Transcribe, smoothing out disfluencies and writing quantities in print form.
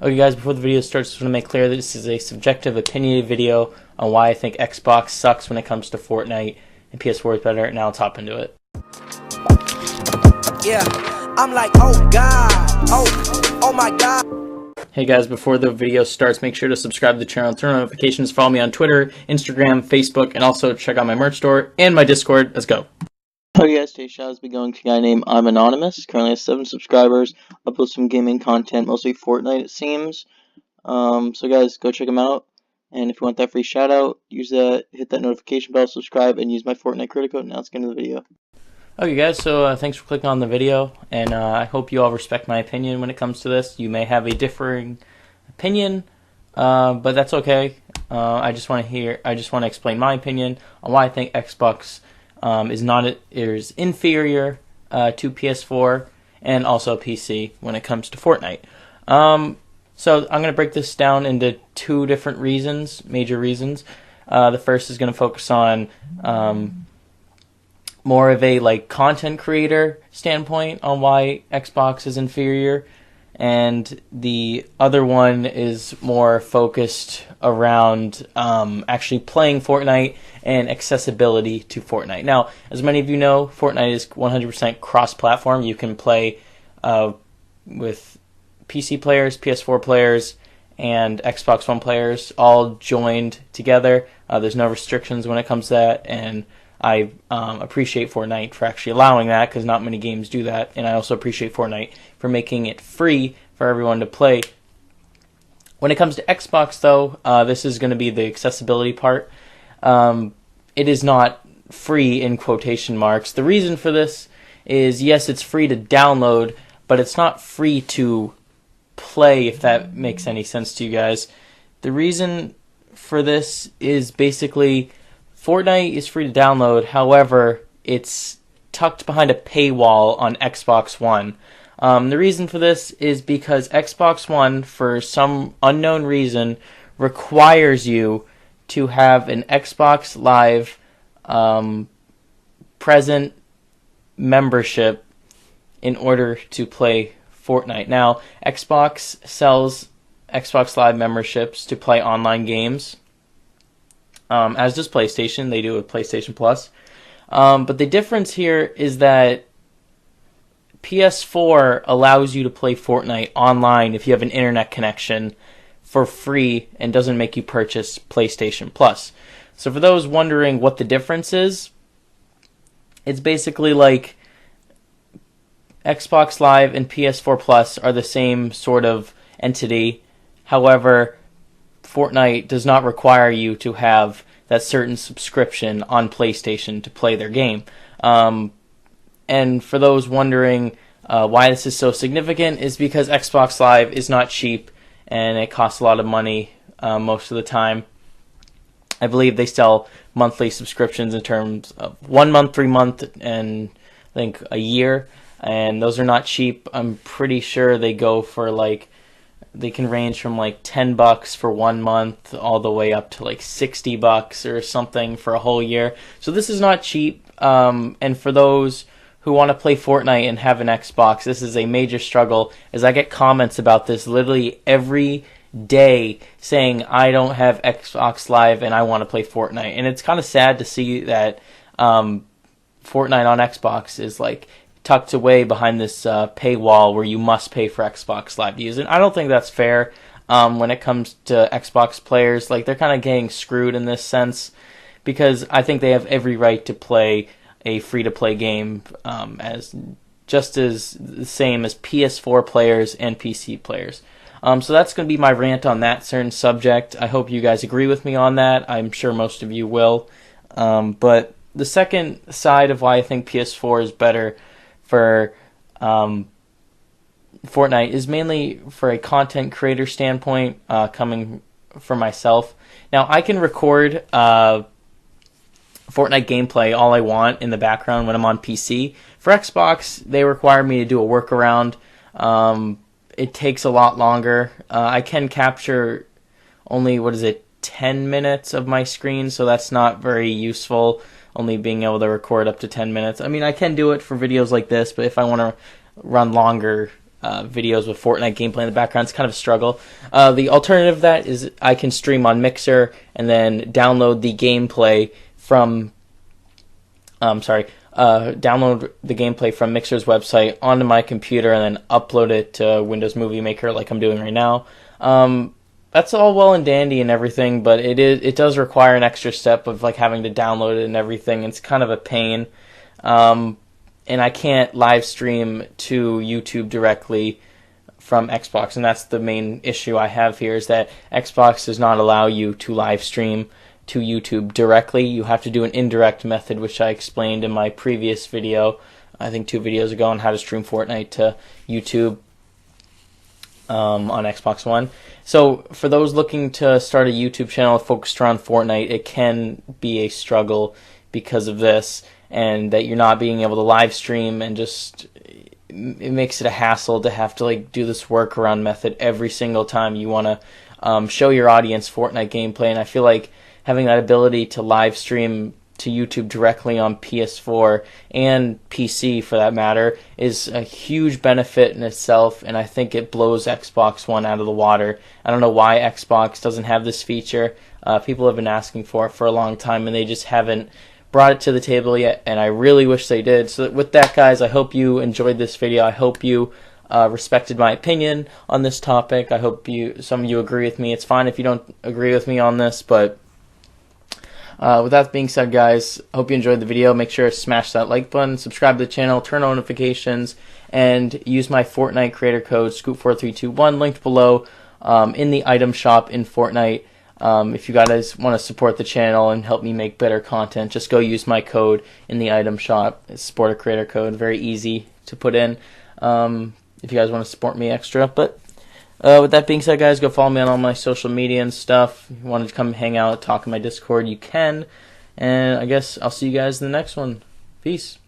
Okay guys, before the video starts, I just want to make clear that this is a subjective opinionated video on why I think Xbox sucks when it comes to Fortnite and PS4 is better. Now let's hop into it. Yeah, I'm like, oh god, oh my god. Hey guys, before the video starts, make sure to subscribe to the channel, turn on notifications, follow me on Twitter, Instagram, Facebook, and also check out my merch store and my Discord. Let's go. Hey guys, today's shout out be going to a guy named I'm Anonymous. Currently has 7 subscribers. Uploads some gaming content, mostly Fortnite it seems. So guys, go check him out. And if you want that free shout out, use that, hit that notification bell, subscribe, and use my Fortnite credit code. Now let's get into the video. Okay guys, so thanks for clicking on the video, and I hope you all respect my opinion when it comes to this. You may have a differing opinion, but that's okay. I just want to explain my opinion on why I think Xbox is inferior to PS4 and also PC when it comes to Fortnite. So I'm going to break this down into 2 different reasons, major reasons. The first is going to focus on more of a content creator standpoint on why Xbox is inferior, and the other one is more focused around actually playing Fortnite and accessibility to Fortnite. Now, as many of you know, Fortnite is 100% cross-platform. You can play with PC players, PS4 players, and Xbox One players all joined together. There's no restrictions when it comes to that, and I appreciate Fortnite for actually allowing that, because not many games do that, and I also appreciate Fortnite for making it free for everyone to play. When it comes to Xbox, though, this is going to be the accessibility part. It is not free in quotation marks. The reason for this is, yes, it's free to download, but it's not free to play, if that makes any sense to you guys. The reason for this is basically Fortnite is free to download, however, it's tucked behind a paywall on Xbox One. The reason for this is because Xbox One, for some unknown reason, requires you to have an Xbox Live present membership in order to play Fortnite. Now, Xbox sells Xbox Live memberships to play online games. As does PlayStation. They do a PlayStation Plus. But the difference here is that PS4 allows you to play Fortnite online if you have an internet connection for free and doesn't make you purchase PlayStation Plus. So for those wondering what the difference is, it's basically like Xbox Live and PS4 Plus are the same sort of entity. However, Fortnite does not require you to have that certain subscription on PlayStation to play their game. And for those wondering why this is so significant, is because Xbox Live is not cheap and it costs a lot of money most of the time. I believe they sell monthly subscriptions in terms of 1 month, 3 month, and I think a year. And those are not cheap. I'm pretty sure they go for they can range from $10 for 1 month all the way up to $60 or something for a whole year. So this is not cheap. And for those who want to play Fortnite and have an Xbox, this is a major struggle, as I get comments about this literally every day saying I don't have Xbox Live and I want to play Fortnite. And it's kind of sad to see that Fortnite on Xbox is tucked away behind this paywall where you must pay for Xbox Live to use it. I don't think that's fair when it comes to Xbox players. They're kind of getting screwed in this sense, because I think they have every right to play a free-to-play game as just as the same as PS4 players and PC players. So that's going to be my rant on that certain subject. I hope you guys agree with me on that. I'm sure most of you will. But the second side of why I think PS4 is better for Fortnite is mainly for a content creator standpoint, coming from myself. Now, I can record Fortnite gameplay all I want in the background when I'm on PC. For Xbox, they require me to do a workaround. It takes a lot longer. I can capture only, 10 minutes of my screen, so that's not very useful, only being able to record up to 10 minutes. I mean, I can do it for videos like this, but if I want to run longer videos with Fortnite gameplay in the background. It's kind of a struggle. The alternative to that is I can stream on Mixer and then download the gameplay from download the gameplay from Mixer's website onto my computer and then upload it to Windows Movie Maker like I'm doing right now. That's all well and dandy and everything, but it does require an extra step of like having to download it and everything. It's kind of a pain. And I can't live stream to YouTube directly from Xbox, and that's the main issue I have here, is that Xbox does not allow you to live stream to YouTube directly. You have to do an indirect method, which I explained in my previous video, I think 2 videos ago, on how to stream Fortnite to YouTube on Xbox One. So for those looking to start a YouTube channel focused around Fortnite, it can be a struggle because of this, and that you're not being able to live stream, and just it makes it a hassle to have to like do this workaround method every single time you want to show your audience Fortnite gameplay. And I feel like having that ability to live stream to YouTube directly on PS4 and PC for that matter is a huge benefit in itself, and I think it blows Xbox One out of the water. I don't know why Xbox doesn't have this feature. People have been asking for it for a long time, and they just haven't brought it to the table yet, and I really wish they did. So with that, guys, I hope you enjoyed this video. I hope you respected my opinion on this topic. I hope some of you agree with me. It's fine if you don't agree with me on this, but with that being said, guys, I hope you enjoyed the video. Make sure to smash that like button, subscribe to the channel, turn on notifications, and use my Fortnite creator code Scoop4321 linked below in the item shop in Fortnite. If you guys want to support the channel and help me make better content, just go use my code in the item shop. It's support a creator code, very easy to put in if you guys want to support me extra. But with that being said, guys, go follow me on all my social media and stuff. If you want to come hang out, talk in my Discord, you can. And I guess I'll see you guys in the next one. Peace.